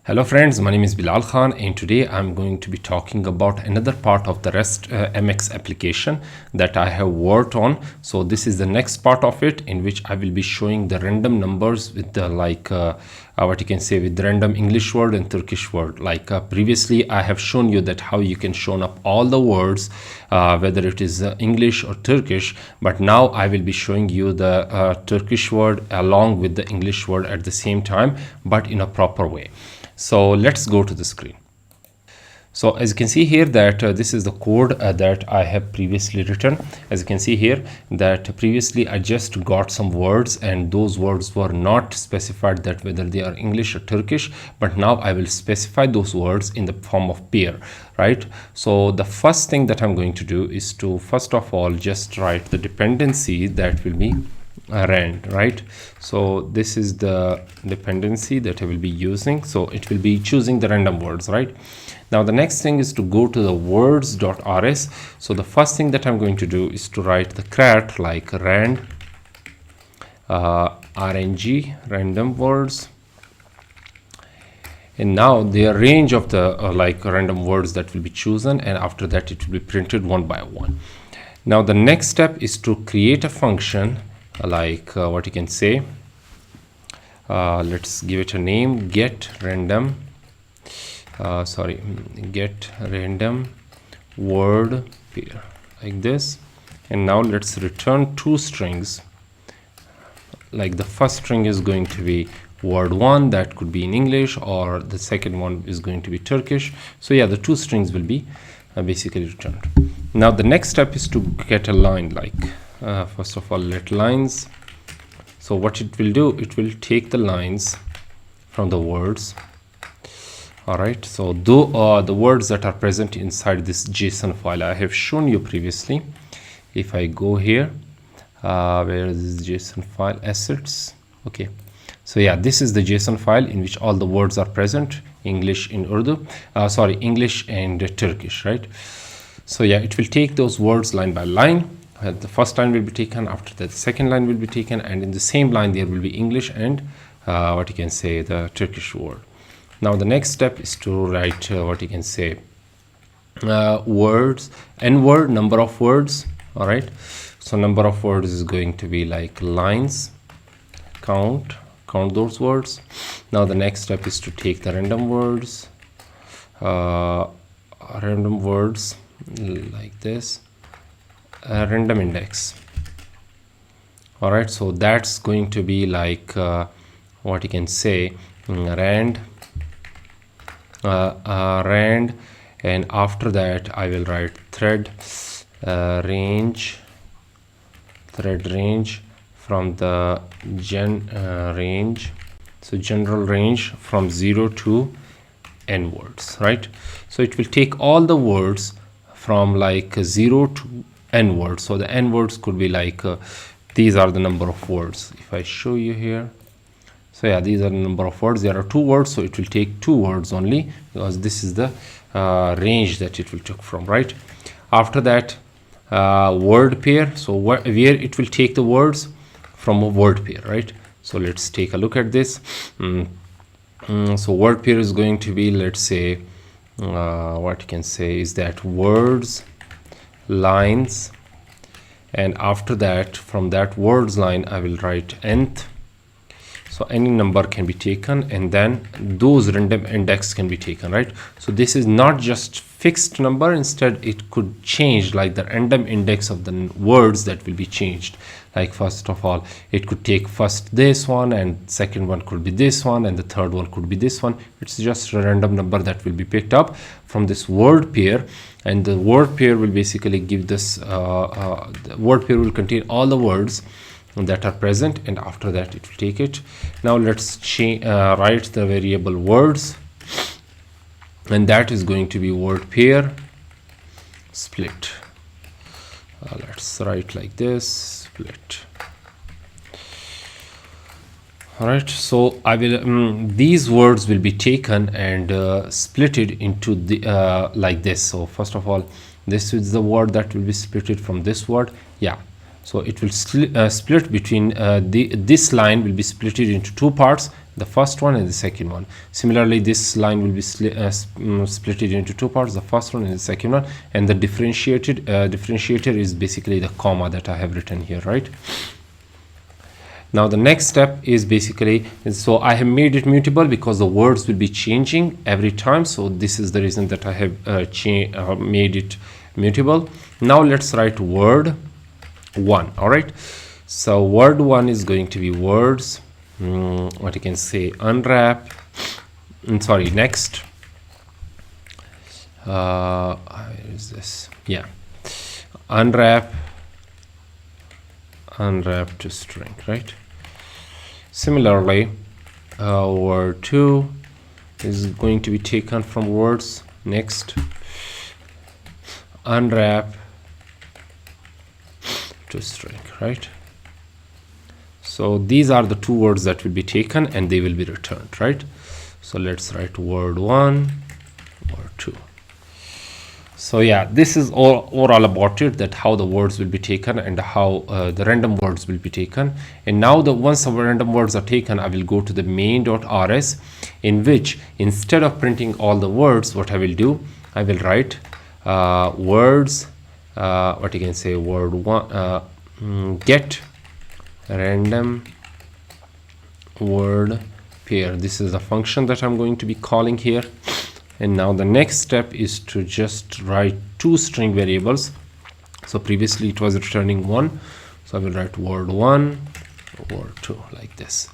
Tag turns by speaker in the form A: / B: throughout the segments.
A: Hello friends, my name is Bilal Khan and today I'm going to be talking about another part of the Rustmx application that I have worked on. So this is the next part of it in which I will be showing the random numbers with the what you can say with the random English word and Turkish word. Previously I have shown you that how you can show up all the words whether it is English or Turkish, but now I will be showing you the Turkish word along with the English word at the same time, but in a proper way. So let's go to the screen. So as you can see here that this is the code that I have previously written. As you can see here that previously I just got some words and those words were not specified that whether they are English or Turkish, but now I will specify those words in the form of pair, right? So the first thing that I'm going to do is to first of all just write the dependency that will be rand, right? So this is the dependency that I will be using. So it will be choosing the random words, right? Now the next thing is to go to the words.rs. So the first thing that I'm going to do is to write the crat like rand rng random words, and now the range of the random words that will be chosen, and after that it will be printed one by one. Now the next step is to create a function what you can say, let's give it a name, get random word pair, like this. And now let's return two strings. Like the first string is going to be word 1, that could be in English, or the second one is going to be Turkish. So yeah, the two strings will be basically returned. Now the next step is to get a line, first of all let lines. So what it will do, it will take the lines from the words. All right, so the words that are present inside this JSON file I have shown you previously. If I go here, where is this JSON file? Assets. Okay, so yeah, this is the JSON file in which all the words are present, English in Urdu, English and Turkish, right? So yeah, it will take those words line by line. The first line will be taken, after that the second line will be taken, and in the same line there will be English and what you can say the Turkish word. Now the next step is to write what you can say words, n word, number of words. All right, so number of words is going to be like lines, count those words. Now the next step is to take the random words like this, random index. All right, so that's going to be like what you can say rand, and after that I will write thread range from the range, so general range from 0 to n words, right? So it will take all the words from 0 to n words. So the n words could be these are the number of words. If I show you here, so yeah, these are the number of words. There are 2 words, so it will take 2 words only, because this is the range that it will take from, right? After that word pair, so where it will take the words from a word pair, right? So let's take a look at this. So word pair is going to be, let's say what you can say is that words lines, and after that from that words line I will write nth. So any number can be taken, and then those random index can be taken, right? So this is not just fixed number, instead it could change, like the random index of the words that will be changed. Like first of all it could take first this one, and second one could be this one, and the third one could be this one. It's just a random number that will be picked up from this word pair, and the word pair will basically give this the word pair will contain all the words that are present, and after that it will take it. Now let's write the variable words, and that is going to be word pair split. Let's write like this, split. All right, so I will these words will be taken and splitted into the like this. So first of all, this is the word that will be splitted from this word. Yeah, So it will split between this line will be split into two parts, the first one and the second one. Similarly, this line will be split into two parts, the first one and the second one, and the differentiator is basically the comma that I have written here, right? Now the next step is basically, so I have made it mutable because the words will be changing every time. So this is the reason that I have made it mutable. Now let's write word 1. All right. So word 1 is going to be words. What you can say, unwrap. Sorry, next. Where is this? Yeah. Unwrap to string, right? Similarly, word 2 is going to be taken from words. Next, unwrap to string, right? So these are the two words that will be taken and they will be returned, right? So let's write word 1, word 2. So yeah, this is all about it, that how the words will be taken and how the random words will be taken. And now once the random words are taken, I will go to the main.rs, in which instead of printing all the words, what I will do, I will write words, what you can say, word 1, get random word pair. This is a function that I'm going to be calling here. And now the next step is to just write two string variables. So previously it was returning 1, so I will write word 1, word 2, like this.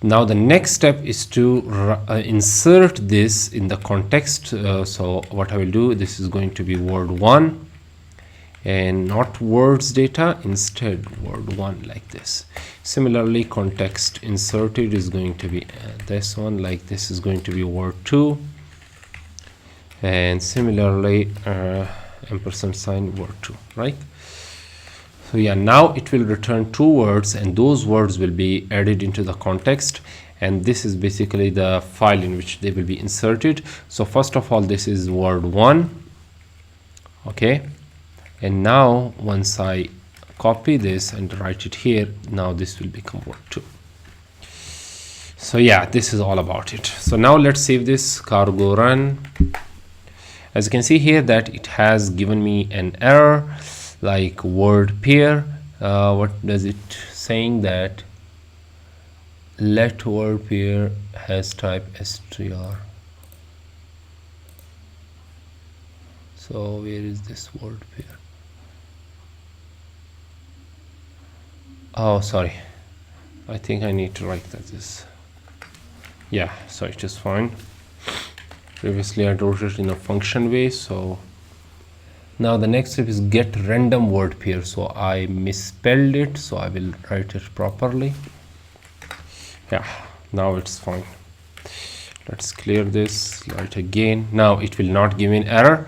A: Now the next step is to insert this in the context. So what I will do, this is going to be word 1 and not words data, instead word 1, like this. Similarly, context inserted is going to be this one, like this is going to be word 2. And similarly, ampersand sign word 2, right? So yeah, now it will return two words and those words will be added into the context, and this is basically the file in which they will be inserted. So first of all, this is word 1, okay? And now once I copy this and write it here, now this will become word 2. So yeah, this is all about it. So now let's save this, cargo run. As you can see here that it has given me an error like word pair. What does it saying? That let word pair has type str. So where is this word pair? Oh, sorry, I think I need to write that this. Yeah, so it is fine. Previously I wrote it in a function way. So now the next step is get random word pair. So I misspelled it, so I will write it properly. Yeah, now it's fine. Let's clear this, write again. Now it will not give me an error.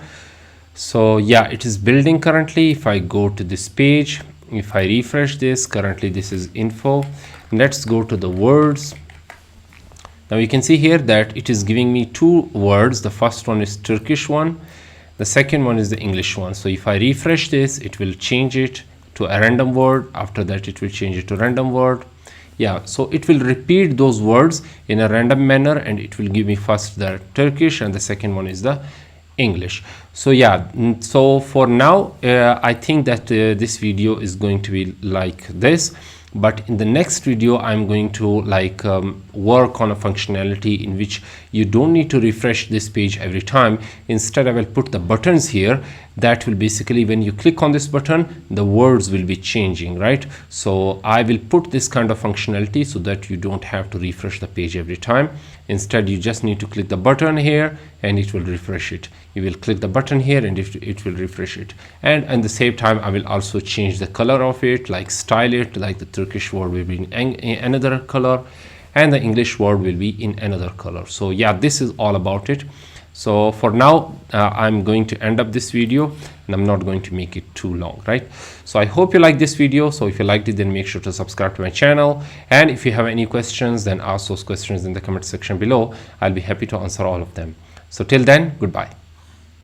A: So yeah, it is building currently. If I go to this page, if I refresh this, currently this is info. Let's go to the words. Now you can see here that it is giving me two words. The first one is Turkish one, the second one is the English one. So if I refresh this, it will change it to a random word. After that, it will change it to random word. Yeah, so it will repeat those words in a random manner, and it will give me first the Turkish and the second one is the English. So yeah, so for now I think that this video is going to be like this. But in the next video, I'm going to work on a functionality in which you don't need to refresh this page every time. Instead, I will put the buttons here. That will basically, when you click on this button, the words will be changing, right? So I will put this kind of functionality so that you don't have to refresh the page every time. Instead, you just need to click the button here and it will refresh it. You will click the button here and it will refresh it. And at the same time, I will also change the color of it, like style it, like the Turkish word will be in another color and the English word will be in another color. So yeah, this is all about it. So for now, I'm going to end up this video and I'm not going to make it too long, right? So I hope you like this video. So if you liked it, then make sure to subscribe to my channel. And if you have any questions, then ask those questions in the comment section below. I'll be happy to answer all of them. So till then, goodbye.